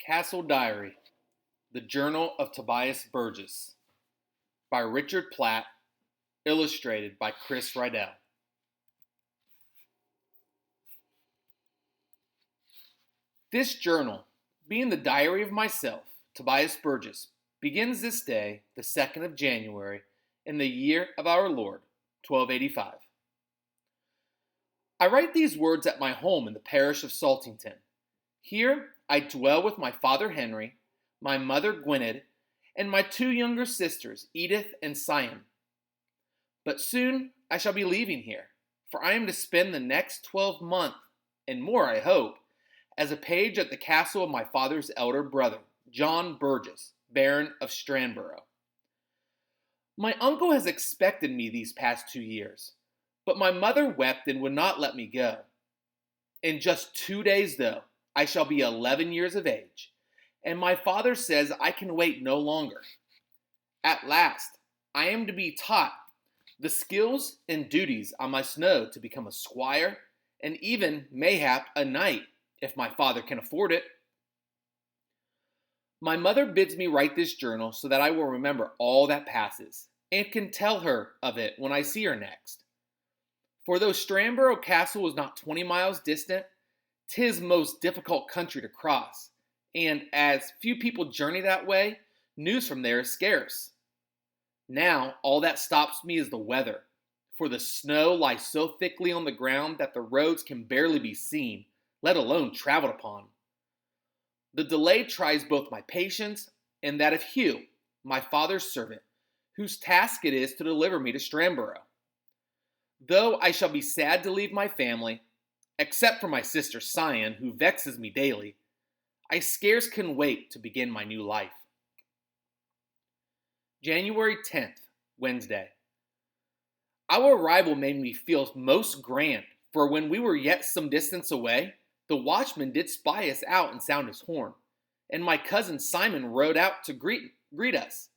Castle Diary, The Journal of Tobias Burgess, by Richard Platt, illustrated by Chris Rydell. This journal, being the diary of myself, Tobias Burgess, begins this day, the 2nd of January, in the year of our Lord, 1285. I write these words at my home in the parish of Saltington. Here I dwell with my father Henry, my mother Gwynedd, and my two younger sisters, Edith and Sion. But soon I shall be leaving here, for I am to spend the next 12 months, and more I hope, as a page at the castle of my father's elder brother, John Burgess, Baron of Stranborough. My uncle has expected me these past 2 years, but my mother wept and would not let me go. In just 2 days, though, I shall be 11 years of age, and my father says I can wait no longer. At last, I am to be taught the skills and duties I must know to become a squire, and even, mayhap, a knight, if my father can afford it. My mother bids me write this journal so that I will remember all that passes, and can tell her of it when I see her next. For though Stranborough Castle is not 20 miles distant, 'tis most difficult country to cross, and as few people journey that way, news from there is scarce. Now all that stops me is the weather, for the snow lies so thickly on the ground that the roads can barely be seen, let alone traveled upon. The delay tries both my patience and that of Hugh, my father's servant, whose task it is to deliver me to Stranborough. Though I shall be sad to leave my family, except for my sister Sion, who vexes me daily, I scarce can wait to begin my new life. January 10th, Wednesday. Our arrival made me feel most grand, for when we were yet some distance away, the watchman did spy us out and sound his horn, and my cousin Simon rode out to greet us.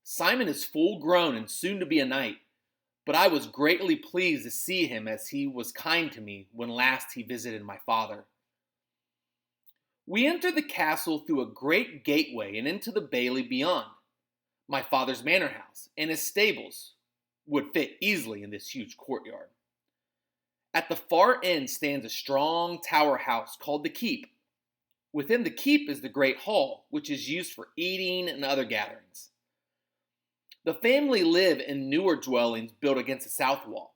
Simon is full grown and soon to be a knight, but I was greatly pleased to see him as he was kind to me when last he visited my father. We entered the castle through a great gateway and into the bailey beyond. My father's manor house and his stables would fit easily in this huge courtyard. At the far end stands a strong tower house called the Keep. Within the keep is the great hall, which is used for eating and other gatherings. The family live in newer dwellings built against the south wall.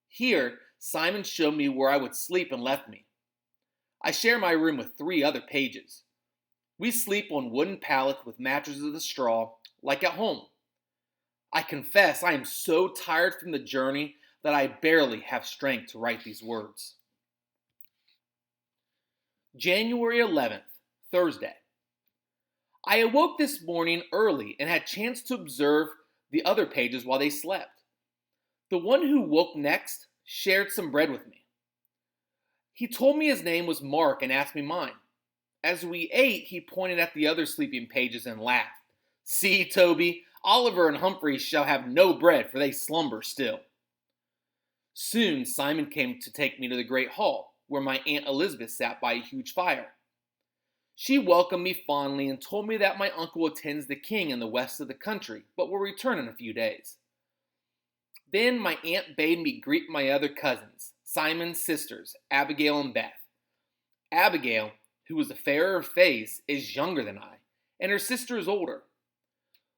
Here, Simon showed me where I would sleep and left me. I share my room with 3 other pages. We sleep on wooden pallets with mattresses of straw, like at home. I confess I am so tired from the journey that I barely have strength to write these words. January 11th, Thursday. I awoke this morning early and had chance to observe the other pages while they slept. The one who woke next shared some bread with me. He told me his name was Mark and asked me mine. As we ate, he pointed at the other sleeping pages and laughed. See, Toby, Oliver and Humphrey shall have no bread, for they slumber still. Soon Simon came to take me to the great hall, where my Aunt Elizabeth sat by a huge fire. She welcomed me fondly and told me that my uncle attends the king in the west of the country, but will return in a few days. Then my aunt bade me greet my other cousins, Simon's sisters, Abigail and Beth. Abigail, who was the fairer of face, is younger than I, and her sister is older.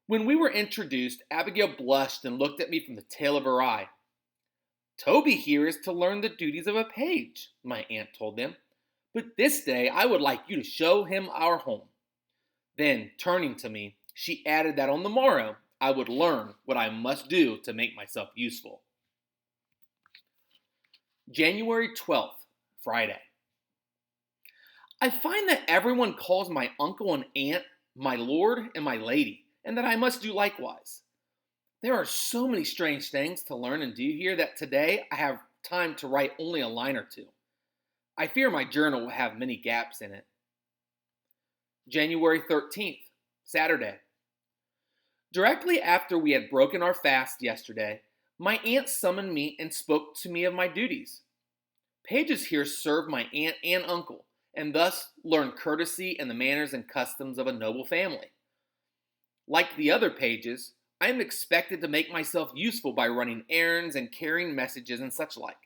When we were introduced, Abigail blushed and looked at me from the tail of her eye. Toby here is to learn the duties of a page, my aunt told them. But this day I would like you to show him our home. Then, turning to me, she added that on the morrow I would learn what I must do to make myself useful. January 12th, Friday. I find that everyone calls my uncle and aunt my lord and my lady, and that I must do likewise. There are so many strange things to learn and do here that today I have time to write only a line or two. I fear my journal will have many gaps in it. January 13th, Saturday. Directly after we had broken our fast yesterday, my aunt summoned me and spoke to me of my duties. Pages here serve my aunt and uncle, and thus learn courtesy and the manners and customs of a noble family. Like the other pages, I am expected to make myself useful by running errands and carrying messages and such like.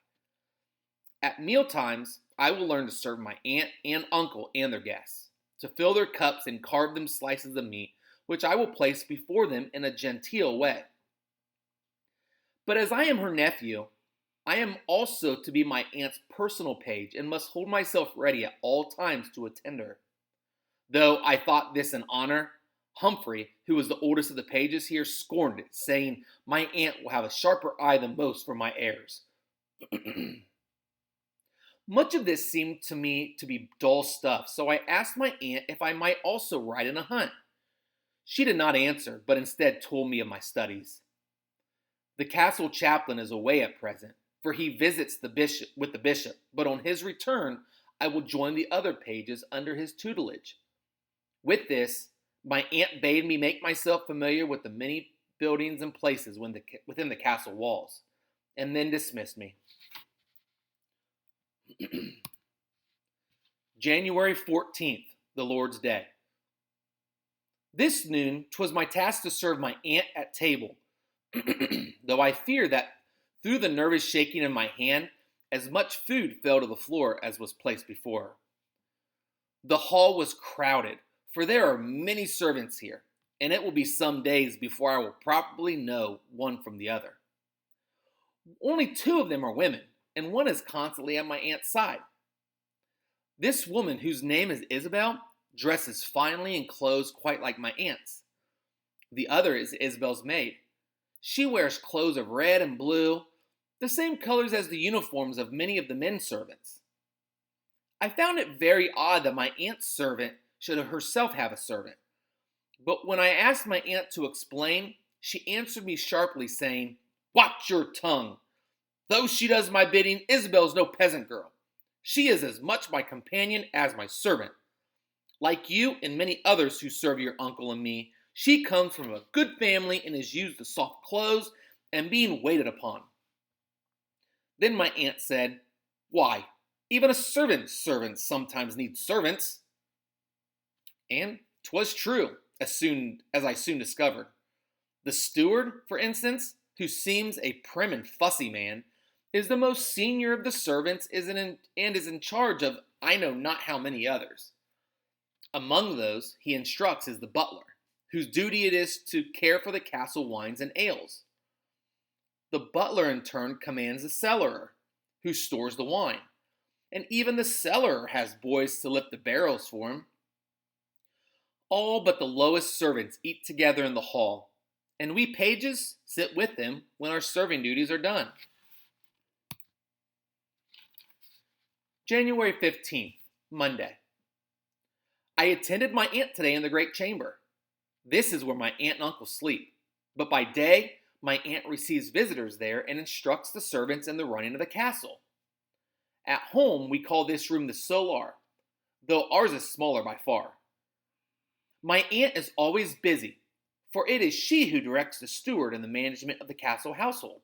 At meal times, I will learn to serve my aunt and uncle and their guests, to fill their cups and carve them slices of meat, which I will place before them in a genteel way. But as I am her nephew, I am also to be my aunt's personal page and must hold myself ready at all times to attend her. Though I thought this an honor, Humphrey, who was the oldest of the pages here, scorned it, saying, "My aunt will have a sharper eye than most for my heirs." Much of this seemed to me to be dull stuff, so I asked my aunt if I might also ride in a hunt. She did not answer, but instead told me of my studies. The castle chaplain is away at present, for he visits the bishop, but on his return, I will join the other pages under his tutelage. With this, my aunt bade me make myself familiar with the many buildings and places within the castle walls, and then dismissed me. January 14th, the Lord's Day. This noon 'twas my task to serve my aunt at table, though I fear that through the nervous shaking of my hand, as much food fell to the floor as was placed before her. The hall was crowded, for there are many servants here, and it will be some days before I will properly know one from the other. Only 2 of them are women, and one is constantly at my aunt's side. This woman, whose name is Isabel, dresses finely in clothes quite like my aunt's. The other is Isabel's maid. She wears clothes of red and blue, the same colors as the uniforms of many of the men servants. I found it very odd that my aunt's servant should herself have a servant, but when I asked my aunt to explain, she answered me sharply, saying, "Watch your tongue. Though she does my bidding, Isabel's no peasant girl. She is as much my companion as my servant. Like you and many others who serve your uncle and me, she comes from a good family and is used to soft clothes and being waited upon." Then my aunt said, "Why, even a servant's servants sometimes need servants." And 'twas true, as I soon discovered. The steward, for instance, who seems a prim and fussy man, is the most senior of the servants and is in charge of I know not how many others. Among those he instructs is the butler, whose duty it is to care for the castle wines and ales. The butler in turn commands the cellarer, who stores the wine, and even the cellarer has boys to lift the barrels for him. All but the lowest servants eat together in the hall, and we pages sit with them when our serving duties are done. January 15th, Monday. I attended my aunt today in the great chamber. This is where my aunt and uncle sleep, but by day, my aunt receives visitors there and instructs the servants in the running of the castle. At home, we call this room the solar, though ours is smaller by far. My aunt is always busy, for it is she who directs the steward in the management of the castle household.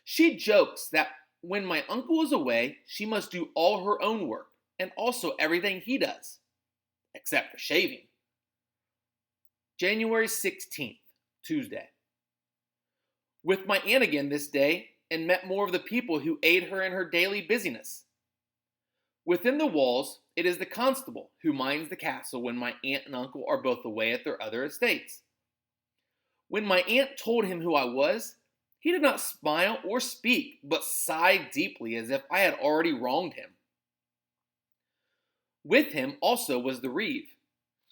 She jokes that when my uncle is away, she must do all her own work, and also everything he does, except for shaving. January 16th, Tuesday. With my aunt again this day, and met more of the people who aid her in her daily busyness. Within the walls, it is the constable who minds the castle when my aunt and uncle are both away at their other estates. When my aunt told him who I was, he did not smile or speak, but sighed deeply as if I had already wronged him. With him also was the reeve.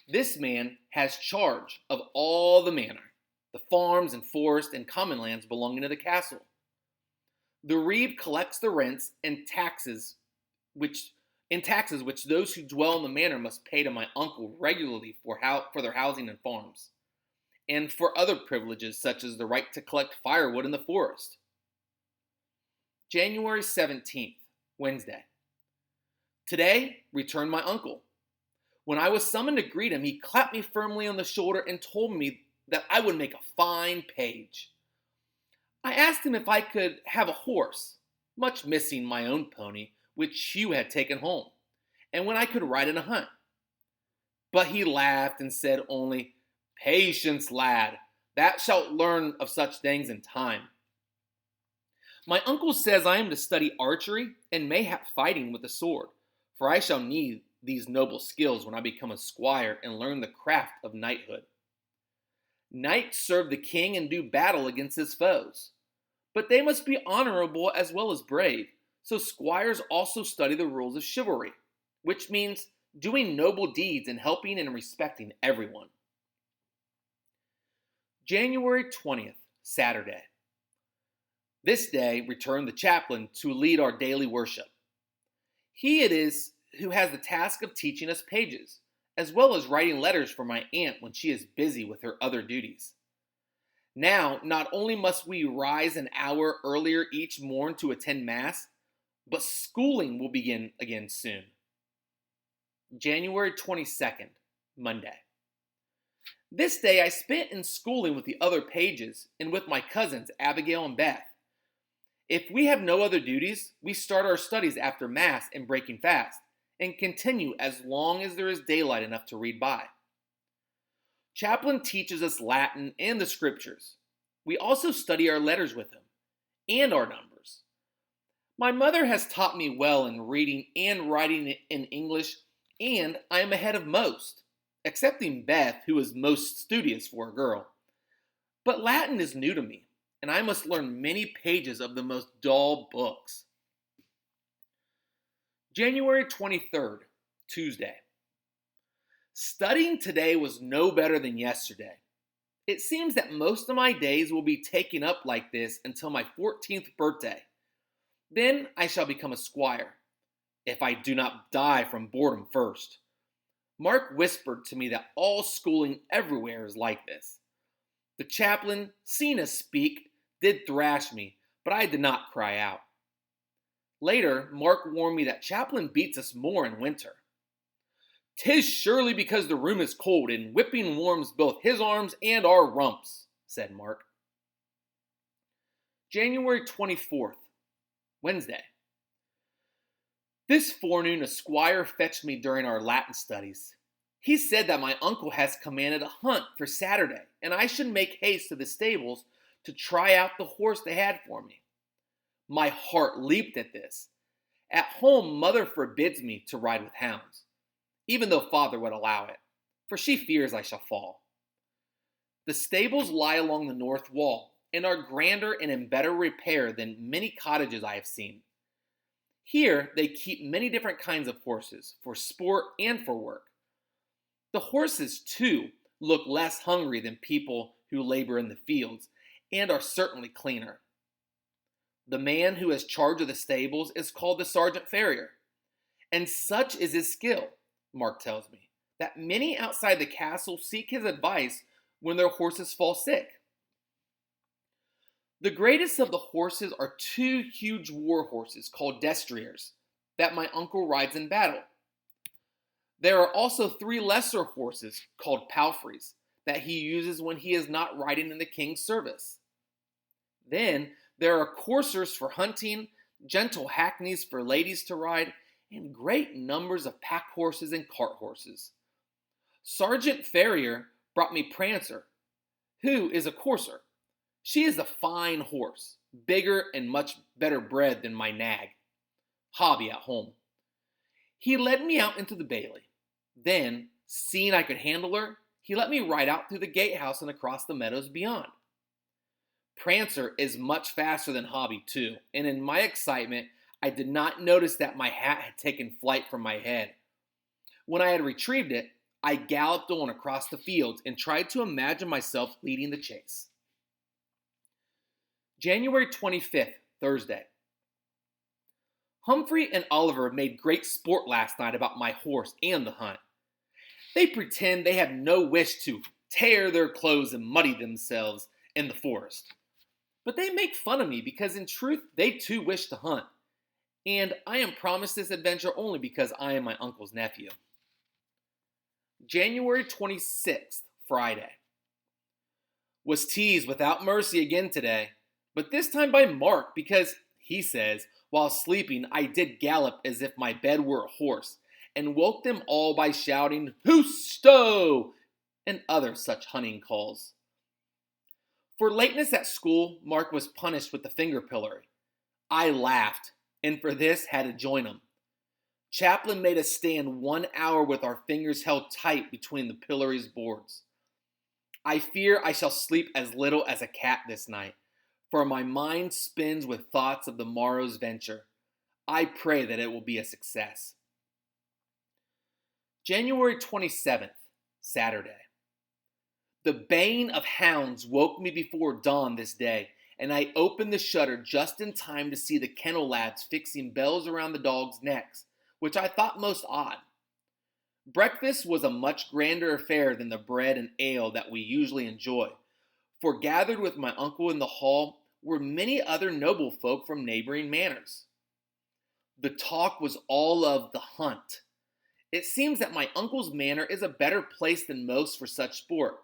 This man has charge of all the manor, the farms and forests and common lands belonging to the castle. The reeve collects the rents and taxes which those who dwell in the manor must pay to my uncle regularly for their housing and farms, and for other privileges such as the right to collect firewood in the forest. January 17th, Wednesday. Today returned my uncle. When I was summoned to greet him, he clapped me firmly on the shoulder and told me that I would make a fine page. I asked him if I could have a horse, much missing my own pony, which Hugh had taken home, and when I could ride in a hunt. But he laughed and said only, "Patience, lad, thou shalt learn of such things in time." My uncle says I am to study archery and mayhap fighting with the sword, for I shall need these noble skills when I become a squire and learn the craft of knighthood. Knights serve the king and do battle against his foes, but they must be honorable as well as brave, so squires also study the rules of chivalry, which means doing noble deeds and helping and respecting everyone. January 20th, Saturday. This day returned the chaplain to lead our daily worship. He it is who has the task of teaching us pages, as well as writing letters for my aunt when she is busy with her other duties. Now, not only must we rise an hour earlier each morn to attend Mass, but schooling will begin again soon. January 22nd, Monday. This day I spent in schooling with the other pages and with my cousins Abigail and Beth. If we have no other duties, we start our studies after Mass and breaking fast, and continue as long as there is daylight enough to read by. Chaplain teaches us Latin and the Scriptures. We also study our letters with him, and our numbers. My mother has taught me well in reading and writing in English, and I am ahead of most, excepting Beth, who is most studious for a girl. But Latin is new to me, and I must learn many pages of the most dull books. January 23rd, Tuesday. Studying today was no better than yesterday. It seems that most of my days will be taken up like this until my 14th birthday. Then I shall become a squire, if I do not die from boredom first. Mark whispered to me that all schooling everywhere is like this. The chaplain, seeing us speak, did thrash me, but I did not cry out. Later, Mark warned me that chaplain beats us more in winter. "'Tis surely because the room is cold, and whipping warms both his arms and our rumps," said Mark. January 24th, Wednesday. This forenoon a squire fetched me during our Latin studies. He said that my uncle has commanded a hunt for Saturday, and I should make haste to the stables to try out the horse they had for me. My heart leaped at this. At home, mother forbids me to ride with hounds, even though father would allow it, for she fears I shall fall. The stables lie along the north wall and are grander and in better repair than many cottages I have seen. Here they keep many different kinds of horses, for sport and for work. The horses, too, look less hungry than people who labor in the fields, and are certainly cleaner. The man who has charge of the stables is called the sergeant farrier, and such is his skill, Mark tells me, that many outside the castle seek his advice when their horses fall sick. The greatest of the horses are two huge war horses called destriers that my uncle rides in battle. There are also 3 lesser horses called palfreys that he uses when he is not riding in the king's service. Then there are coursers for hunting, gentle hackneys for ladies to ride, and great numbers of pack horses and cart horses. Sergeant Farrier brought me Prancer, who is a courser. She is a fine horse, bigger and much better bred than my nag, Hobby at home. He led me out into the bailey. Then, seeing I could handle her, he let me ride out through the gatehouse and across the meadows beyond. Prancer is much faster than Hobby too, and in my excitement, I did not notice that my hat had taken flight from my head. When I had retrieved it, I galloped on across the fields and tried to imagine myself leading the chase. January 25th, Thursday. Humphrey and Oliver made great sport last night about my horse and the hunt. They pretend they have no wish to tear their clothes and muddy themselves in the forest. But they make fun of me because in truth they too wish to hunt. And I am promised this adventure only because I am my uncle's nephew. January 26th, Friday. Was teased without mercy again today, but this time by Mark because, he says, while sleeping I did gallop as if my bed were a horse, and woke them all by shouting, "Husto!" and other such hunting calls. For lateness at school, Mark was punished with the finger pillory. I laughed, and for this had to join him. Chaplain made us stand 1 hour with our fingers held tight between the pillory's boards. I fear I shall sleep as little as a cat this night, for my mind spins with thoughts of the morrow's venture. I pray that it will be a success. January 27th, Saturday. The baying of hounds woke me before dawn this day, and I opened the shutter just in time to see the kennel lads fixing bells around the dogs' necks, which I thought most odd. Breakfast was a much grander affair than the bread and ale that we usually enjoy, for gathered with my uncle in the hall were many other noble folk from neighboring manors. The talk was all of the hunt. It seems that my uncle's manor is a better place than most for such sport.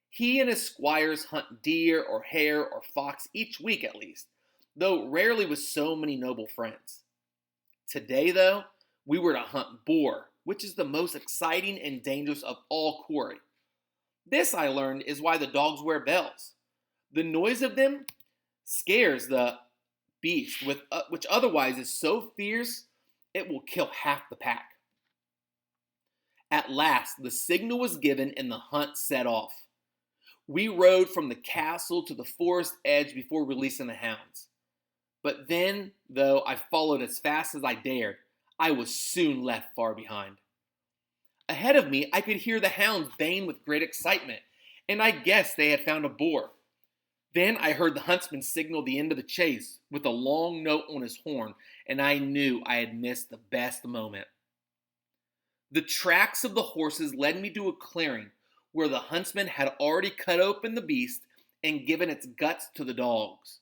He and his squires hunt deer or hare or fox each week at least, though rarely with so many noble friends. Today, though, we were to hunt boar, which is the most exciting and dangerous of all quarry. This, I learned, is why the dogs wear bells. The noise of them scares the beast, which otherwise is so fierce it will kill half the pack. At last, the signal was given and the hunt set off. We rode from the castle to the forest edge before releasing the hounds. But then, though I followed as fast as I dared, I was soon left far behind. Ahead of me, I could hear the hounds baying with great excitement, and I guessed they had found a boar. Then I heard the huntsman signal the end of the chase with a long note on his horn, and I knew I had missed the best moment. The tracks of the horses led me to a clearing where the huntsman had already cut open the beast and given its guts to the dogs.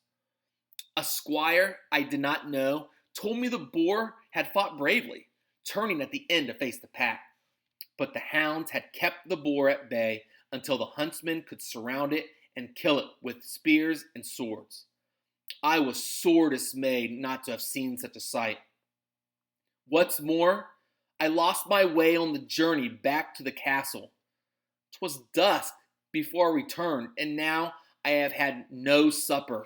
A squire I did not know told me the boar had fought bravely, turning at the end to face the pack. But the hounds had kept the boar at bay until the huntsman could surround it and kill it with spears and swords. I was sore dismayed not to have seen such a sight. What's more, I lost my way on the journey back to the castle. 'Twas dusk before I returned, and now I have had no supper.